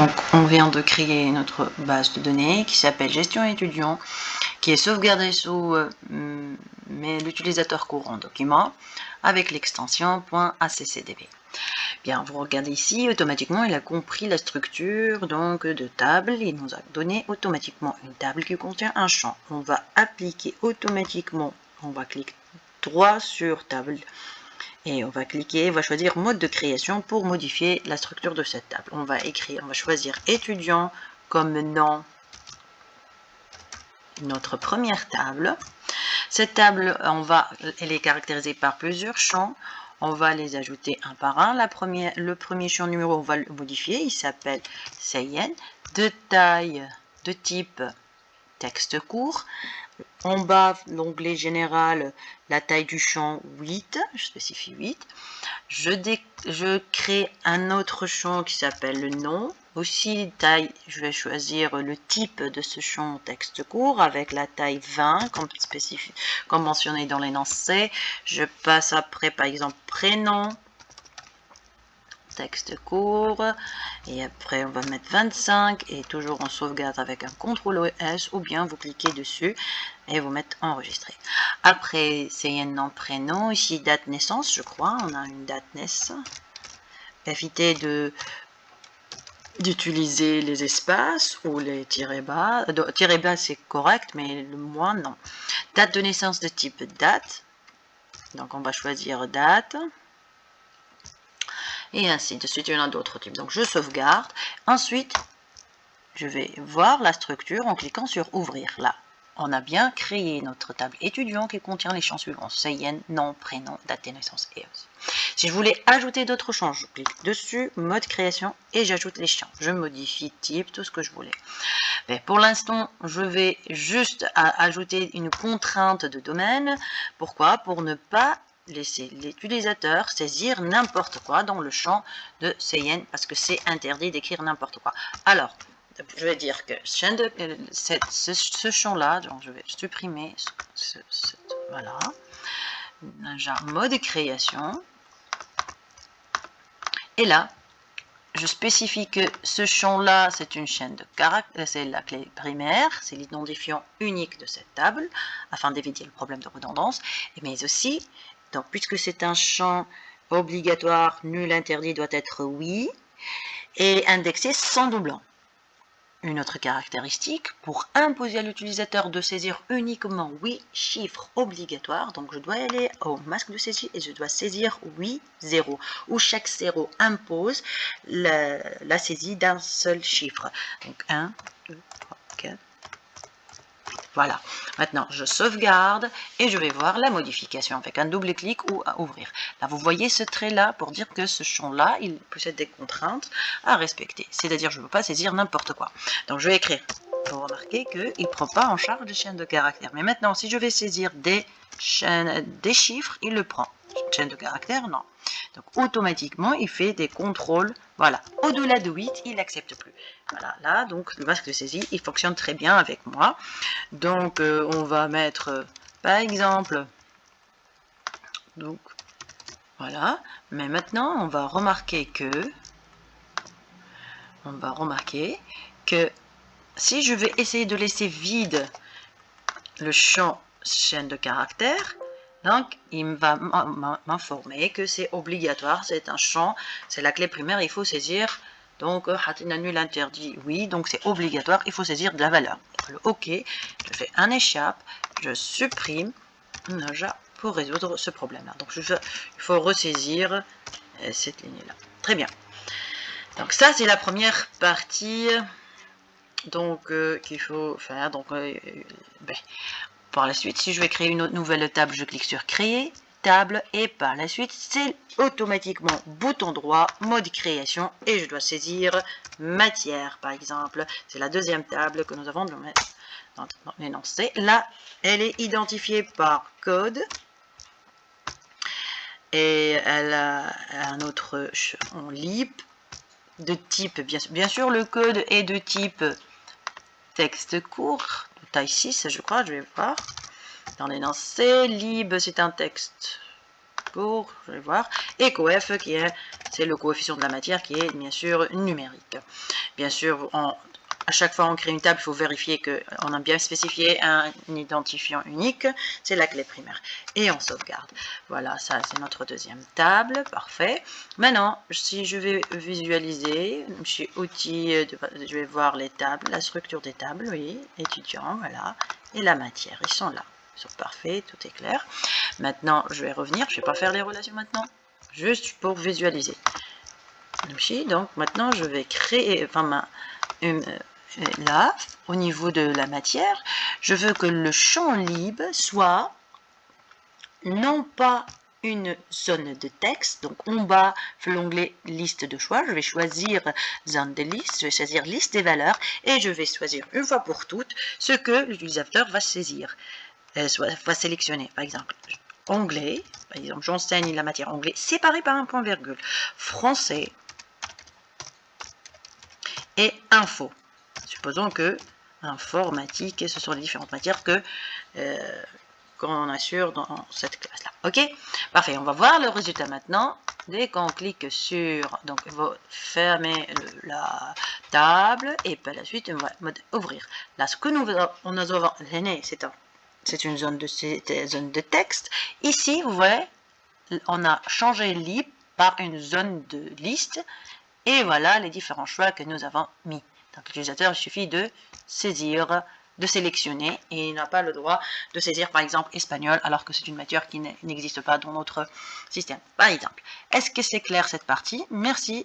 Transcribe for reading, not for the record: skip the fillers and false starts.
Donc, on vient de créer notre base de données qui s'appelle Gestion étudiant, qui est sauvegardée sous l'utilisateur courant document avec l'extension .accdb. Bien, vous regardez ici, automatiquement, il a compris la structure donc de table. Il nous a donné automatiquement une table qui contient un champ. On va appliquer automatiquement, on va cliquer droit sur table. Et on va cliquer, on va choisir mode de création pour modifier la structure de cette table. On va choisir étudiant comme nom, notre première table. Cette table, elle est caractérisée par plusieurs champs. On va les ajouter un par un. Le premier champ numéro, on va le modifier. Il s'appelle Seyen, de taille, de type texte court. En bas, l'onglet général, la taille du champ 8, je spécifie 8. Je crée un autre champ qui s'appelle le nom. Aussi, taille, je vais choisir le type de ce champ texte court avec la taille 20, comme mentionné dans l'énoncé. Je passe après, par exemple, prénom, texte court, et après on va mettre 25 et toujours on sauvegarde avec un CTRL S, ou bien vous cliquez dessus et vous mettez enregistrer. Après c'est un nom, prénom, ici date naissance, je crois, on a une date naissance. Évitez d'utiliser les espaces ou les tirets bas. Tirets bas c'est correct, mais le moins non. Date de naissance de type date, donc on va choisir date. Et ainsi de suite, il y en a d'autres types. Donc je sauvegarde. Ensuite, je vais voir la structure en cliquant sur ouvrir. Là, on a bien créé notre table étudiant qui contient les champs suivants: Seyen, nom, prénom, date de naissance et aussi. Si je voulais ajouter d'autres champs, je clique dessus, mode création, et j'ajoute les champs. Je modifie type, tout ce que je voulais. Mais pour l'instant, je vais juste ajouter une contrainte de domaine. Pourquoi? Pour ne pas laisser l'utilisateur saisir n'importe quoi dans le champ de Seyen, parce que c'est interdit d'écrire n'importe quoi. Alors, je vais dire que ce champ-là, je vais supprimer voilà, genre mode création, et là, je spécifie que ce champ-là, c'est une chaîne de caractères, c'est la clé primaire, c'est l'identifiant unique de cette table, afin d'éviter le problème de redondance, mais aussi, donc, puisque c'est un champ obligatoire, nul interdit doit être oui, et indexé sans doublon. Une autre caractéristique, pour imposer à l'utilisateur de saisir uniquement oui, chiffre obligatoire, donc je dois aller au masque de saisie et je dois saisir oui, 0, où chaque 0 impose la saisie d'un seul chiffre. Donc 1, 2, 3, 4. Voilà. Maintenant, je sauvegarde et je vais voir la modification avec un double clic ou à ouvrir. Là, vous voyez ce trait-là pour dire que ce champ-là, il possède des contraintes à respecter. C'est-à-dire, je ne peux pas saisir n'importe quoi. Donc, je vais écrire. Vous remarquez qu'il ne prend pas en charge des chaînes de caractères. Mais maintenant, si je vais saisir des chiffres, il le prend. Chaîne de caractères, non. Donc, automatiquement, il fait des contrôles. Voilà. Au-delà de 8, il n'accepte plus. Voilà. Là, donc, le masque de saisie, il fonctionne très bien avec moi. Donc, on va mettre, par exemple, donc, voilà. Mais maintenant, on va remarquer que si je vais essayer de laisser vide le champ chaîne de caractères, donc il va m'informer que c'est obligatoire, c'est un champ, c'est la clé primaire, il faut saisir. Donc, nul interdit, oui, donc c'est obligatoire, il faut saisir de la valeur. Le OK, je fais un échappe, je supprime pour résoudre ce problème-là. Donc, il faut ressaisir cette ligne-là. Très bien. Donc, ça, c'est la première partie donc qu'il faut faire. Donc, par la suite, si je vais créer une autre nouvelle table, je clique sur créer table et par la suite, c'est automatiquement bouton droit, mode création et je dois saisir matière par exemple. C'est la deuxième table que nous avons dans l'énoncé. Là, elle est identifiée par code et elle a un autre en lib de type, bien sûr, le code est de type texte court, de taille 6, je crois, je vais voir. Dans l'énoncé, lib, c'est un texte Strasbourg, je vais voir, et coef qui est, c'est le coefficient de la matière qui est bien sûr numérique. Bien sûr, à chaque fois on crée une table, il faut vérifier qu'on a bien spécifié un identifiant unique, c'est la clé primaire. Et on sauvegarde. Voilà, ça c'est notre deuxième table, parfait. Maintenant, si je vais visualiser, chez outils, je vais voir les tables, la structure des tables, oui, étudiants, voilà, et la matière, ils sont là. Ils sont parfaits, tout est clair. Maintenant, je vais revenir, je ne vais pas faire les relations maintenant, juste pour visualiser. Donc maintenant, je vais créer, enfin, là, au niveau de la matière, je veux que le champ libre soit non pas une zone de texte, donc en bas, l'onglet liste de choix, je vais choisir zone de liste, je vais choisir liste des valeurs, et je vais choisir une fois pour toutes ce que l'utilisateur va saisir, va sélectionner, par exemple, onglet, par exemple, j'enseigne la matière onglet, séparé par un point virgule, français, et info. Supposons que informatique, ce sont les différentes matières qu'on assure dans cette classe-là. Ok, parfait. On va voir le résultat maintenant. Dès qu'on clique sur, donc il va fermer la table et par la suite on va mode ouvrir. Là, ce que nous avons, c'est une zone de texte. Ici, vous voyez, on a changé lib par une zone de liste. Et voilà les différents choix que nous avons mis. Donc l'utilisateur, il suffit de saisir, de sélectionner, et il n'a pas le droit de saisir par exemple espagnol, alors que c'est une matière qui n'existe pas dans notre système. Par exemple, est-ce que c'est clair cette partie? Merci